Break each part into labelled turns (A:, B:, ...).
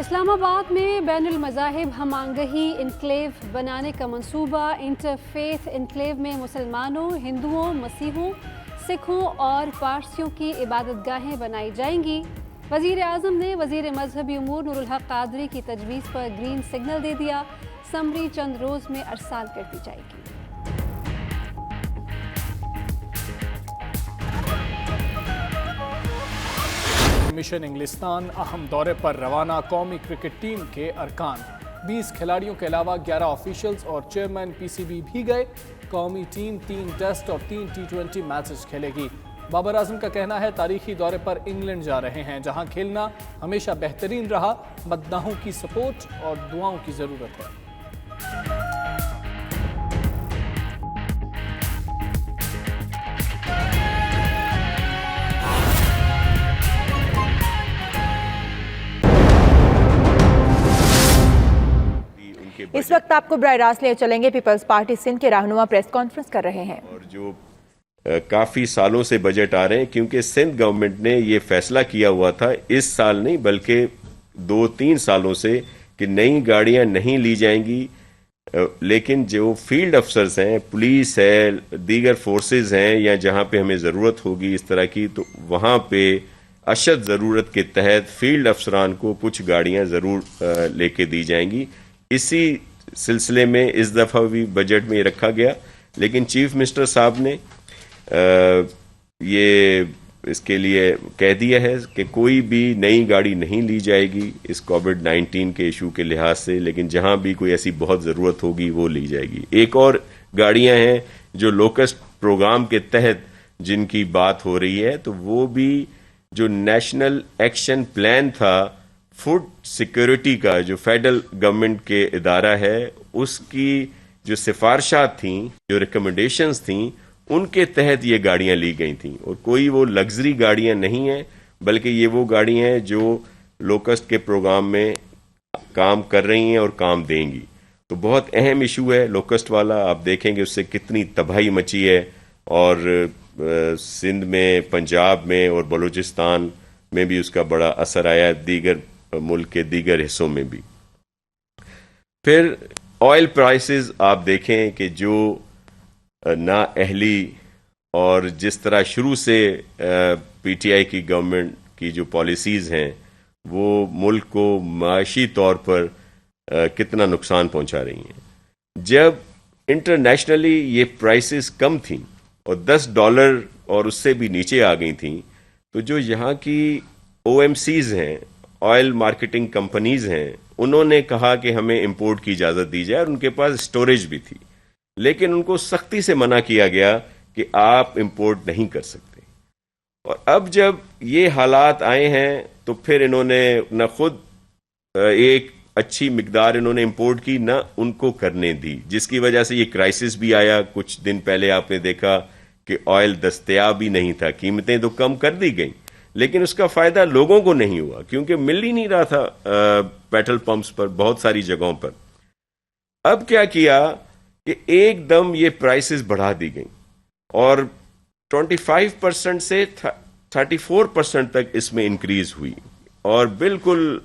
A: اسلام آباد میں بین المذاہب ہم آہنگی انکلیو بنانے کا منصوبہ. انٹرفیتھ انکلیو میں مسلمانوں، ہندوؤں، مسیحوں، سکھوں اور پارسیوں کی عبادت گاہیں بنائی جائیں گی. وزیر اعظم نے وزیر مذہبی امور نور الحق قادری کی تجویز پر گرین سگنل دے دیا. سمری چند روز میں ارسال کر دی جائے گی.
B: مشن انگلستان اہم دورے پر روانہ. قومی کرکٹ ٹیم کے ارکان 20 کھلاڑیوں کے علاوہ 11 آفیشلز اور چیئرمین پی سی بی بھی گئے. قومی ٹیم 3 ٹیسٹ اور 3 T20 میچز کھیلے گی. بابر اعظم کا کہنا ہے تاریخی دورے پر انگلینڈ جا رہے ہیں جہاں کھیلنا ہمیشہ بہترین رہا. مداحوں کی سپورٹ اور دعاؤں کی ضرورت ہے.
C: اس وقت آپ کو براہ راست لے چلیں گے. پیپلز پارٹی سندھ کے رہنما پریس کانفرنس کر رہے ہیں.
D: اور جو کافی سالوں سے بجٹ آ رہے ہیں کیونکہ سندھ گورنمنٹ نے یہ فیصلہ کیا ہوا تھا اس سال نہیں بلکہ 2-3 سالوں سے کہ نئی گاڑیاں نہیں لی جائیں گی، لیکن جو فیلڈ افسرز ہیں، پولیس ہے، دیگر فورسز ہیں یا جہاں پہ ہمیں ضرورت ہوگی اس طرح کی تو وہاں پہ اشد ضرورت کے تحت فیلڈ افسران کو کچھ گاڑیاں ضرور لے کے دی جائیں گی. اسی سلسلے میں اس دفعہ بھی بجٹ میں یہ رکھا گیا، لیکن چیف منسٹر صاحب نے یہ اس کے لیے کہہ دیا ہے کہ کوئی بھی نئی گاڑی نہیں لی جائے گی اس کووڈ-19 کے ایشو کے لحاظ سے، لیکن جہاں بھی کوئی ایسی بہت ضرورت ہوگی وہ لی جائے گی. ایک اور گاڑیاں ہیں جو لوکسٹ پروگرام کے تحت جن کی بات ہو رہی ہے، تو وہ بھی جو نیشنل ایکشن پلان تھا فوڈ سیکیورٹی کا جو فیڈرل گورنمنٹ کے ادارہ ہے، اس کی جو سفارشات تھیں، جو ریکمنڈیشنز تھیں، ان کے تحت یہ گاڑیاں لی گئی تھیں. اور کوئی وہ لگژری گاڑیاں نہیں ہیں بلکہ یہ وہ گاڑیاں ہیں جو لوکسٹ کے پروگرام میں کام کر رہی ہیں اور کام دیں گی. تو بہت اہم ایشو ہے لوکسٹ والا. آپ دیکھیں گے اس سے کتنی تباہی مچی ہے، اور سندھ میں، پنجاب میں اور بلوچستان میں بھی اس کا بڑا اثر آیا ہے، دیگر ملک کے دیگر حصوں میں بھی. پھر آئل پرائسز آپ دیکھیں کہ جو نااہلی اور جس طرح شروع سے پی ٹی آئی کی گورنمنٹ کی جو پالیسیز ہیں وہ ملک کو معاشی طور پر کتنا نقصان پہنچا رہی ہیں. جب انٹرنیشنلی یہ پرائسز کم تھیں اور $10 اور اس سے بھی نیچے آ گئی تھیں، تو جو یہاں کی او ایم سیز ہیں، آئل مارکیٹنگ کمپنیز ہیں، انہوں نے کہا کہ ہمیں امپورٹ کی اجازت دی جائے، اور ان کے پاس اسٹوریج بھی تھی، لیکن ان کو سختی سے منع کیا گیا کہ آپ امپورٹ نہیں کر سکتے. اور اب جب یہ حالات آئے ہیں تو پھر انہوں نے نہ خود ایک اچھی مقدار انہوں نے امپورٹ کی، نہ ان کو کرنے دی، جس کی وجہ سے یہ کرائسس بھی آیا. کچھ دن پہلے آپ نے دیکھا کہ آئل دستیاب ہی نہیں تھا، قیمتیں تو کم کر دی گئیں لیکن اس کا فائدہ لوگوں کو نہیں ہوا کیونکہ مل ہی نہیں رہا تھا پیٹرول پمپس پر بہت ساری جگہوں پر. اب کیا کیا کہ ایک دم یہ پرائسز بڑھا دی گئیں اور 25% سے 34% تک اس میں انکریز ہوئی. اور بالکل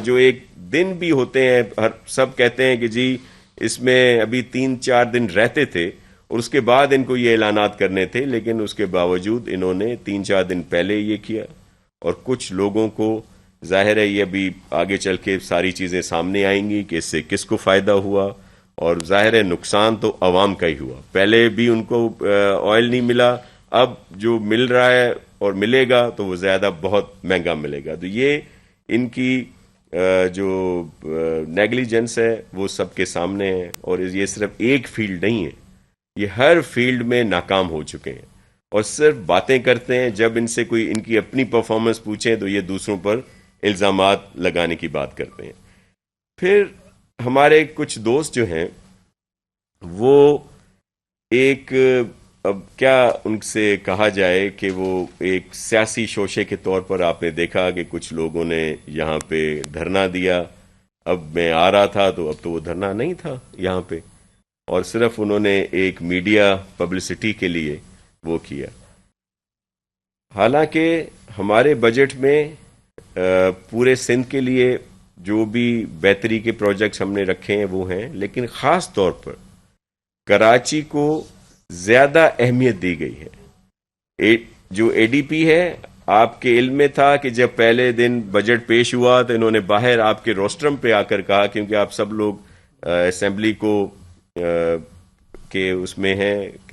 D: جو ایک دن بھی ہوتے ہیں، سب کہتے ہیں کہ جی اس میں ابھی 3-4 دن رہتے تھے اور اس کے بعد ان کو یہ اعلانات کرنے تھے، لیکن اس کے باوجود انہوں نے 3-4 دن پہلے یہ کیا. اور کچھ لوگوں کو ظاہر ہے یہ ابھی آگے چل کے ساری چیزیں سامنے آئیں گی کہ اس سے کس کو فائدہ ہوا، اور ظاہر ہے نقصان تو عوام کا ہی ہوا. پہلے بھی ان کو آئل نہیں ملا، اب جو مل رہا ہے اور ملے گا تو وہ زیادہ بہت مہنگا ملے گا. تو یہ ان کی جو نیگلیجنس ہے وہ سب کے سامنے ہے. اور یہ صرف ایک فیلڈ نہیں ہے، یہ ہر فیلڈ میں ناکام ہو چکے ہیں اور صرف باتیں کرتے ہیں. جب ان سے کوئی ان کی اپنی پرفارمنس پوچھیں تو یہ دوسروں پر الزامات لگانے کی بات کرتے ہیں. پھر ہمارے کچھ دوست جو ہیں وہ ایک، اب کیا ان سے کہا جائے کہ وہ ایک سیاسی شوشے کے طور پر آپ نے دیکھا کہ کچھ لوگوں نے یہاں پہ دھرنا دیا. اب میں آ رہا تھا تو اب تو وہ دھرنا نہیں تھا یہاں پہ، اور صرف انہوں نے ایک میڈیا پبلسٹی کے لیے وہ کیا. حالانکہ ہمارے بجٹ میں پورے سندھ کے لیے جو بھی بہتری کے پروجیکٹس ہم نے رکھے ہیں وہ ہیں، لیکن خاص طور پر کراچی کو زیادہ اہمیت دی گئی ہے. جو اے ڈی پی ہے، آپ کے علم میں تھا کہ جب پہلے دن بجٹ پیش ہوا تو انہوں نے باہر آپ کے روسٹرم پہ آ کر کہا، کیونکہ آپ سب لوگ اسمبلی کو کہ اس میں ہیں